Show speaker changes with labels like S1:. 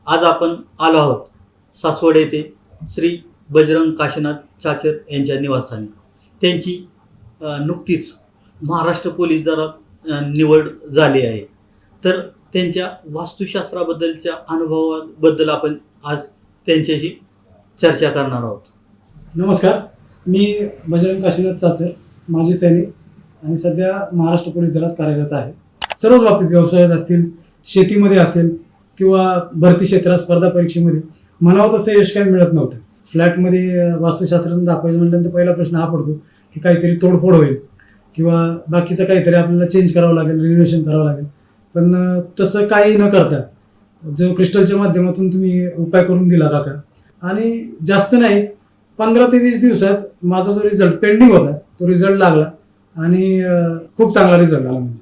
S1: आज आपण आलो आहोत सासवड येथे श्री बजरंग काशीनाथ चाचर यांच्या निवासस्थानी. त्यांची नुकतीच महाराष्ट्र पोलीस दलात निवड झाली आहे. तर त्यांच्या वास्तुशास्त्राबद्दलच्या अनुभवाबद्दल आपण आज त्यांच्याशी चर्चा करणार आहोत.
S2: नमस्कार, मी बजरंग काशीनाथ चाचर, माजी सैनिक आणि सध्या महाराष्ट्र पोलीस दलात कार्यरत आहे. सर्वच बाबतीत, व्यवसायात असतील, शेतीमध्ये असेल किंवा भरती क्षेत्रात स्पर्धा परीक्षेमध्ये म्हणावं तसं यश काही मिळत नव्हतं. फ्लॅटमध्ये वास्तुशास्त्रानं दाखवायचं म्हटल्यानंतर पहिला प्रश्न हा पडतो की काहीतरी तोडफोड होईल किंवा बाकीचं काहीतरी आपल्याला चेंज करावं लागेल, रिनोव्हेशन करावं लागेल. पण तसं काही न करता जो क्रिस्टलच्या माध्यमातून तुम्ही उपाय करून दिला काका, आणि जास्त नाही 15 ते 20 दिवसात माझा जो रिझल्ट पेंडिंग होता तो रिझल्ट लागला आणि खूप चांगला रिझल्ट आला. म्हणजे